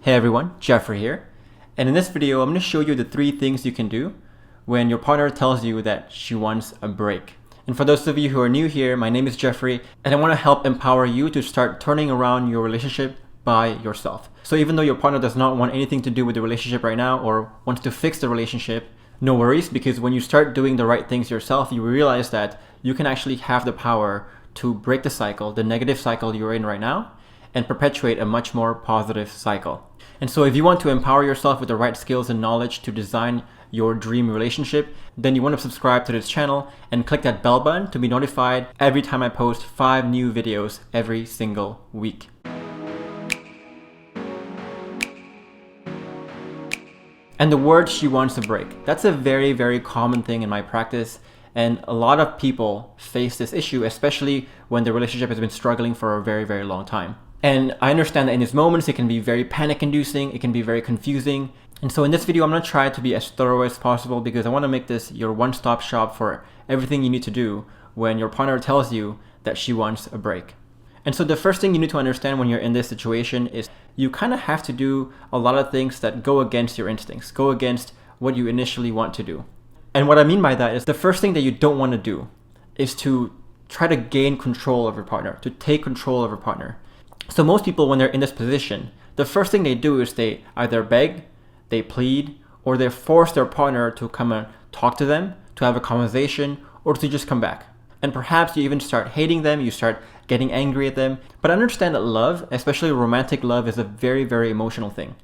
Hey everyone, Geoffrey here. And in this video, I'm going to show you the 3 things you can do when your partner tells you that she wants a break. And for those of you who are new here, my name is Geoffrey, and I want to help empower you to start turning around your relationship by yourself. So even though your partner does not want anything to do with the relationship right now or wants to fix the relationship, no worries, because when you start doing the right things yourself, you realize that you can actually have the power to break the cycle, the negative cycle you're in right now, and perpetuate a much more positive cycle. And so if you want to empower yourself with the right skills and knowledge to design your dream relationship, then you want to subscribe to this channel and click that bell button to be notified every time I post 5 new videos every single week. And the word "she wants a break," that's a very, very common thing in my practice. And a lot of people face this issue, especially when the relationship has been struggling for a very, very long time. And I understand that in these moments, it can be very panic-inducing, it can be very confusing. And so in this video, I'm going to try to be as thorough as possible because I want to make this your one-stop shop for everything you need to do when your partner tells you that she wants a break. And so the first thing you need to understand when you're in this situation is you kind of have to do a lot of things that go against your instincts, go against what you initially want to do. And what I mean by that is the first thing that you don't want to do is to try to gain control of your partner, to take control of your partner. So most people, when they're in this position, the first thing they do is they either beg, they plead, or they force their partner to come and talk to them, to have a conversation, or to just come back. And perhaps you even start hating them, you start getting angry at them. But understand that love, especially romantic love, is a very, very emotional thing.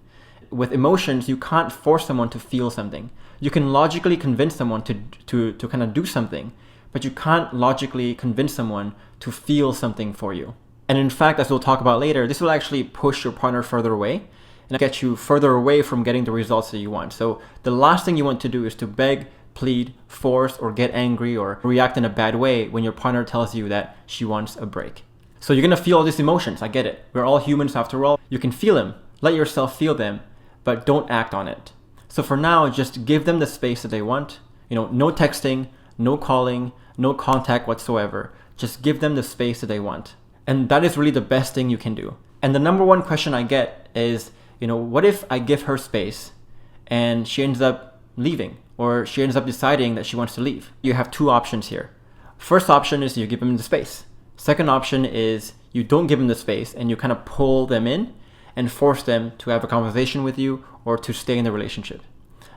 With emotions, you can't force someone to feel something. You can logically convince someone to kind of do something, but you can't logically convince someone to feel something for you. And in fact, as we'll talk about later, this will actually push your partner further away and get you further away from getting the results that you want. So the last thing you want to do is to beg, plead, force, or get angry or react in a bad way when your partner tells you that she wants a break. So you're going to feel all these emotions. I get it. We're all humans after all. You can feel them. Let yourself feel them, but don't act on it. So for now, just give them the space that they want. No texting, no calling, no contact whatsoever. Just give them the space that they want. And that is really the best thing you can do. And the number one question I get is, what if I give her space and she ends up leaving or she ends up deciding that she wants to leave? You have 2 options here. First option is you give them the space. Second option is you don't give them the space and you kind of pull them in and force them to have a conversation with you or to stay in the relationship.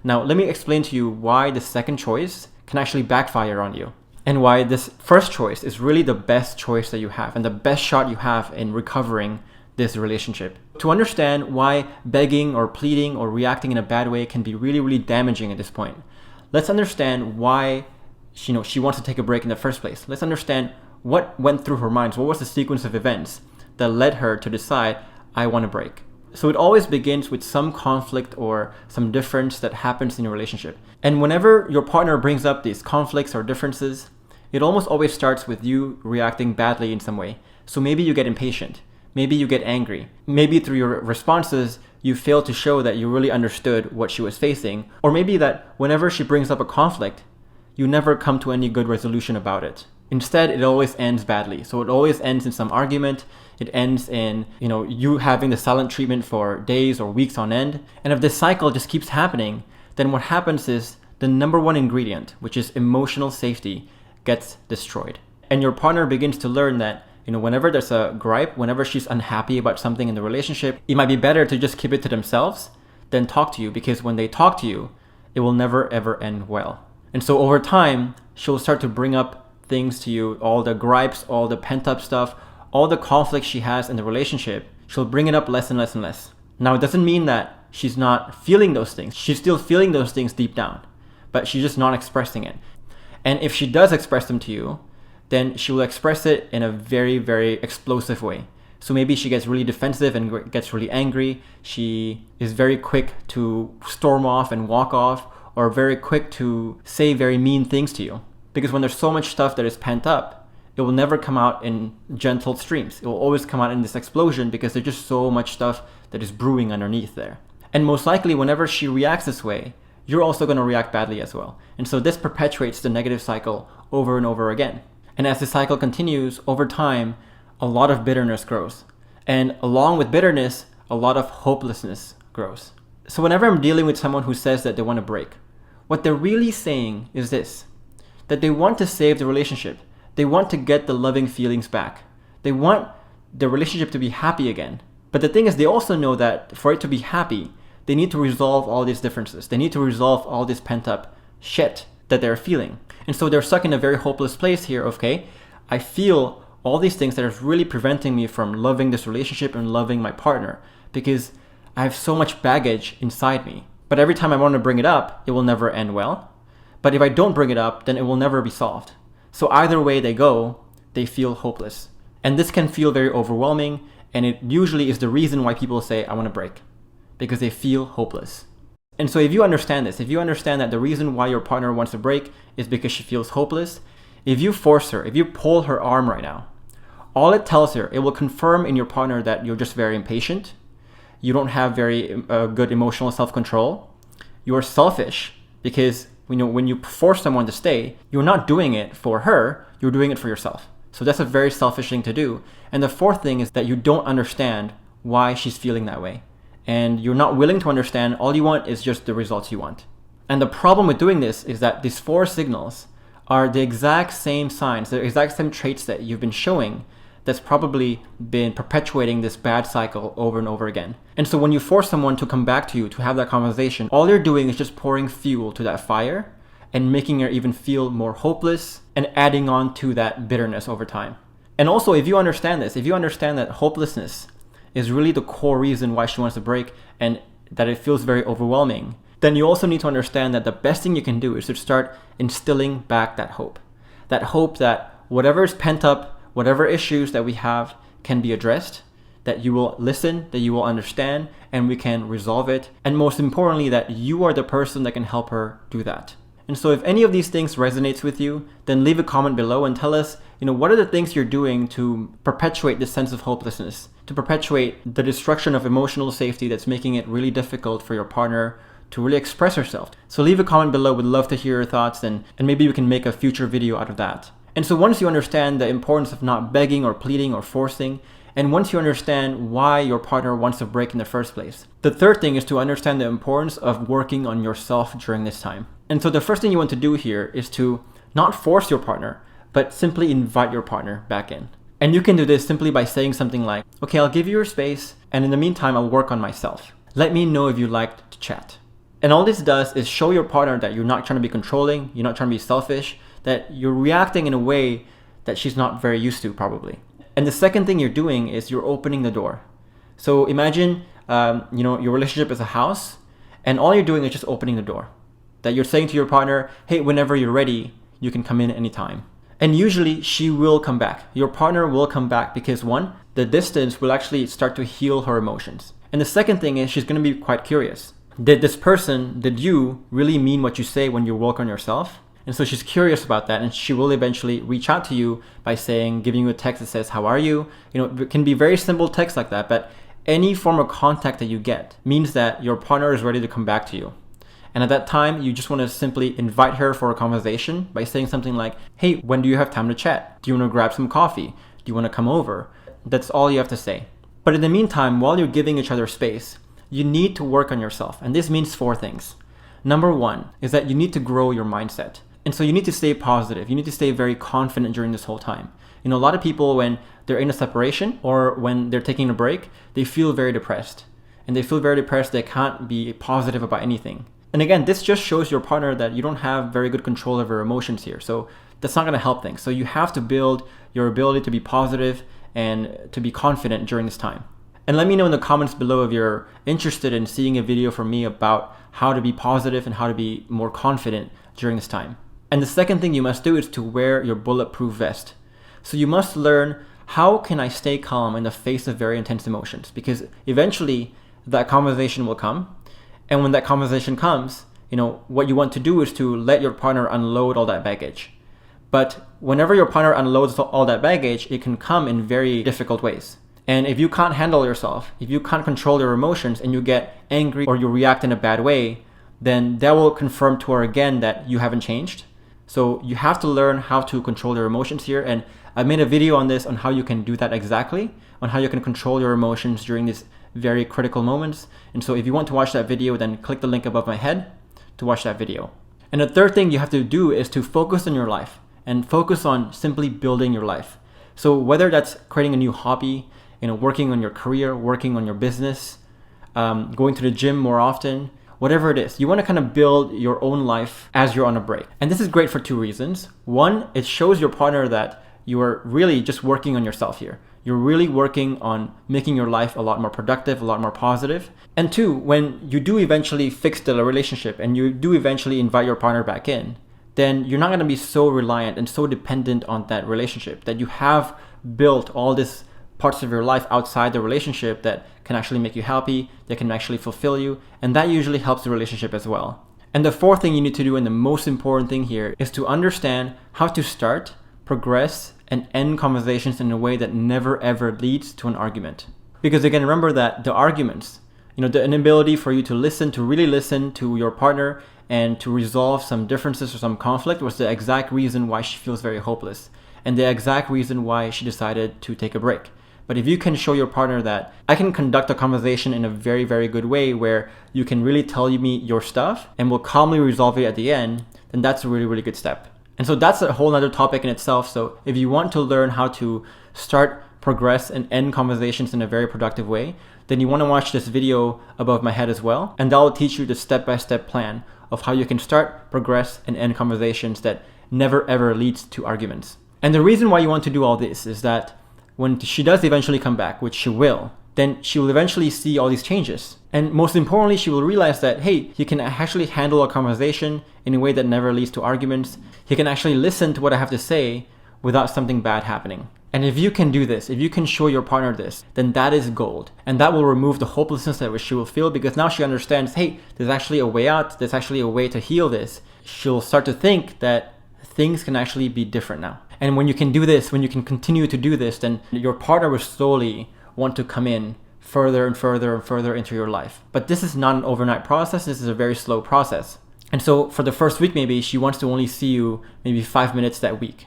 Now, let me explain to you why the second choice can actually backfire on you and why this first choice is really the best choice that you have and the best shot you have in recovering this relationship. To understand why begging or pleading or reacting in a bad way can be really, really damaging at this point, let's understand why she wants to take a break in the first place. Let's understand what went through her mind. What was the sequence of events that led her to decide, I want a break? So it always begins with some conflict or some difference that happens in your relationship. And whenever your partner brings up these conflicts or differences, it almost always starts with you reacting badly in some way. So maybe you get impatient. Maybe you get angry. Maybe through your responses, you fail to show that you really understood what she was facing. Or maybe that whenever she brings up a conflict, you never come to any good resolution about it. Instead, it always ends badly. So it always ends in some argument. It ends in, you having the silent treatment for days or weeks on end. And if this cycle just keeps happening, then what happens is the number one ingredient, which is emotional safety, gets destroyed. And your partner begins to learn that, whenever there's a gripe, whenever she's unhappy about something in the relationship, it might be better to just keep it to themselves than talk to you, because when they talk to you, it will never ever end well. And so over time, she'll start to bring up things to you, all the gripes, all the pent-up stuff, all the conflict she has in the relationship. She'll bring it up less and less and less. Now, it doesn't mean that she's not feeling those things. She's still feeling those things deep down, but she's just not expressing it. And if she does express them to you, then she will express it in a very, very explosive way. So maybe she gets really defensive and gets really angry. She is very quick to storm off and walk off, or very quick to say very mean things to you. Because when there's so much stuff that is pent up, it will never come out in gentle streams. It will always come out in this explosion because there's just so much stuff that is brewing underneath there. And most likely, whenever she reacts this way, you're also going to react badly as well. And so this perpetuates the negative cycle over and over again. And as the cycle continues, over time, a lot of bitterness grows. And along with bitterness, a lot of hopelessness grows. So whenever I'm dealing with someone who says that they want to break, what they're really saying is this, that they want to save the relationship. They want to get the loving feelings back. They want the relationship to be happy again. But the thing is, they also know that for it to be happy, they need to resolve all these differences. They need to resolve all this pent up shit that they're feeling. And so they're stuck in a very hopeless place here. Okay, I feel all these things that are really preventing me from loving this relationship and loving my partner because I have so much baggage inside me. But every time I want to bring it up, it will never end well. But if I don't bring it up, then it will never be solved. So either way they go, they feel hopeless. And this can feel very overwhelming, and it usually is the reason why people say, I want to break, because they feel hopeless. And so if you understand this, if you understand that the reason why your partner wants to break is because she feels hopeless, if you force her, if you pull her arm right now, all it tells her, it will confirm in your partner that you're just very impatient, you don't have very good emotional self-control, you're selfish, because when you force someone to stay, you're not doing it for her, you're doing it for yourself. So that's a very selfish thing to do. And the fourth thing is that you don't understand why she's feeling that way. And you're not willing to understand. All you want is just the results you want. And the problem with doing this is that these 4 signals are the exact same signs, the exact same traits that you've been showing that's probably been perpetuating this bad cycle over and over again. And so when you force someone to come back to you to have that conversation, all you're doing is just pouring fuel to that fire and making her even feel more hopeless and adding on to that bitterness over time. And also, if you understand this, if you understand that hopelessness is really the core reason why she wants to break and that it feels very overwhelming, then you also need to understand that the best thing you can do is to start instilling back that hope. That hope that whatever is pent up, whatever issues that we have can be addressed, that you will listen, that you will understand, and we can resolve it. And most importantly, that you are the person that can help her do that. And so if any of these things resonates with you, then leave a comment below and tell us, what are the things you're doing to perpetuate this sense of hopelessness, to perpetuate the destruction of emotional safety that's making it really difficult for your partner to really express herself. So leave a comment below. We'd love to hear your thoughts, and maybe we can make a future video out of that. And so once you understand the importance of not begging or pleading or forcing, and once you understand why your partner wants to break in the first place, the third thing is to understand the importance of working on yourself during this time. And so the first thing you want to do here is to not force your partner, but simply invite your partner back in. And you can do this simply by saying something like, okay, I'll give you your space, and in the meantime, I'll work on myself. Let me know if you'd like to chat. And all this does is show your partner that you're not trying to be controlling, you're not trying to be selfish, that you're reacting in a way that she's not very used to probably. And the second thing you're doing is you're opening the door. So imagine, your relationship is a house, and all you're doing is just opening the door. That you're saying to your partner, hey, whenever you're ready, you can come in anytime. And usually she will come back. Your partner will come back because one, the distance will actually start to heal her emotions. And the second thing is she's going to be quite curious. Did you really mean what you say when you work on yourself? And so she's curious about that, and she will eventually reach out to you by giving you a text that says, how are you? It can be very simple text like that, but any form of contact that you get means that your partner is ready to come back to you. And at that time, you just want to simply invite her for a conversation by saying something like, hey, when do you have time to chat? Do you want to grab some coffee? Do you want to come over? That's all you have to say. But in the meantime, while you're giving each other space, you need to work on yourself. And this means 4 things. Number 1 is that you need to grow your mindset. And so you need to stay positive. You need to stay very confident during this whole time. A lot of people, when they're in a separation or when they're taking a break, they feel very depressed. And they feel very depressed. They can't be positive about anything. And again, this just shows your partner that you don't have very good control of your emotions here. So that's not going to help things. So you have to build your ability to be positive and to be confident during this time. And let me know in the comments below if you're interested in seeing a video from me about how to be positive and how to be more confident during this time. And the second thing you must do is to wear your bulletproof vest. So you must learn, how can I stay calm in the face of very intense emotions? Because eventually that conversation will come. And when that conversation comes, what you want to do is to let your partner unload all that baggage. But whenever your partner unloads all that baggage, it can come in very difficult ways. And if you can't handle yourself, if you can't control your emotions and you get angry or you react in a bad way, then that will confirm to her again that you haven't changed. So you have to learn how to control your emotions here. And I made a video on this, on how you can do that exactly, on how you can control your emotions during these very critical moments. And so if you want to watch that video, then click the link above my head to watch that video. And the third thing you have to do is to focus on your life and focus on simply building your life. So whether that's creating a new hobby, working on your career, working on your business, going to the gym more often, whatever it is, you want to kind of build your own life as you're on a break. And this is great for two reasons. One, it shows your partner that you are really just working on yourself here. You're really working on making your life a lot more productive, a lot more positive. And two, when you do eventually fix the relationship and you do eventually invite your partner back in, then you're not going to be so reliant and so dependent on that relationship, that you have built all these parts of your life outside the relationship that can actually make you happy, that can actually fulfill you, and that usually helps the relationship as well. And the fourth thing you need to do, and the most important thing here, is to understand how to start, progress, and end conversations in a way that never ever leads to an argument. Because again, remember that the arguments, the inability for you to listen, to really listen to your partner and to resolve some differences or some conflict was the exact reason why she feels very hopeless and the exact reason why she decided to take a break. But if you can show your partner that I can conduct a conversation in a very, very good way where you can really tell me your stuff and will calmly resolve it at the end, then that's a really, really good step. And so that's a whole other topic in itself. So if you want to learn how to start, progress, and end conversations in a very productive way, then you want to watch this video above my head as well. And that will teach you the step-by-step plan of how you can start, progress, and end conversations that never ever leads to arguments. And the reason why you want to do all this is that when she does eventually come back, which she will, then she will eventually see all these changes. And most importantly, she will realize that, hey, he can actually handle a conversation in a way that never leads to arguments. He can actually listen to what I have to say without something bad happening. And if you can do this, if you can show your partner this, then that is gold. And that will remove the hopelessness that she will feel, because now she understands, hey, there's actually a way out. There's actually a way to heal this. She'll start to think that things can actually be different now. And when you can do this, when you can continue to do this, then your partner will slowly want to come in further and further and further into your life. But this is not an overnight process. This is a very slow process. And so for the first week, maybe she wants to only see you maybe 5 minutes that week.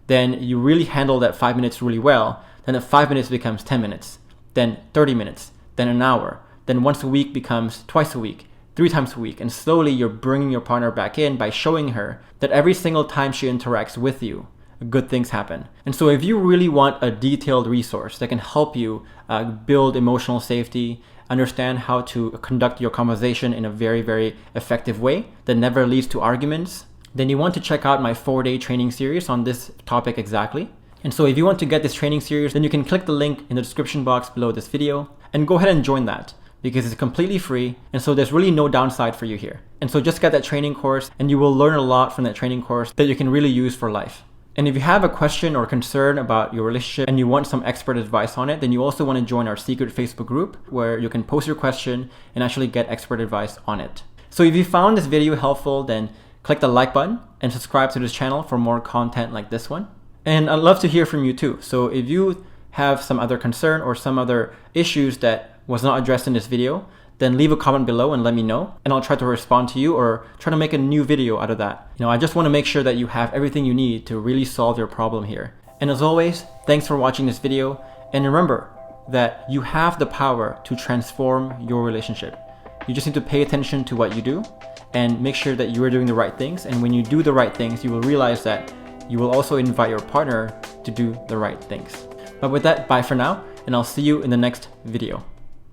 Then you really handle that 5 minutes really well. Then that 5 minutes becomes 10 minutes, then 30 minutes, then an hour. Then once a week becomes twice a week, 3 times a week. And slowly you're bringing your partner back in by showing her that every single time she interacts with you, good things happen. And so if you really want a detailed resource that can help you build emotional safety, understand how to conduct your conversation in a very, very effective way that never leads to arguments, then you want to check out my 4-day training series on this topic exactly. And so if you want to get this training series, then you can click the link in the description box below this video and go ahead and join that, because it's completely free. And so there's really no downside for you here. And so just get that training course and you will learn a lot from that training course that you can really use for life. And if you have a question or concern about your relationship and you want some expert advice on it, then you also want to join our secret Facebook group where you can post your question and actually get expert advice on it. So if you found this video helpful, then click the like button and subscribe to this channel for more content like this one. And I'd love to hear from you too. So if you have some other concern or some other issues that was not addressed in this video, then leave a comment below and let me know, and I'll try to respond to you or try to make a new video out of that. I just want to make sure that you have everything you need to really solve your problem here. And as always, thanks for watching this video, and remember that you have the power to transform your relationship. You just need to pay attention to what you do and make sure that you are doing the right things. And when you do the right things, you will realize that you will also invite your partner to do the right things. But with that, bye for now, and I'll see you in the next video.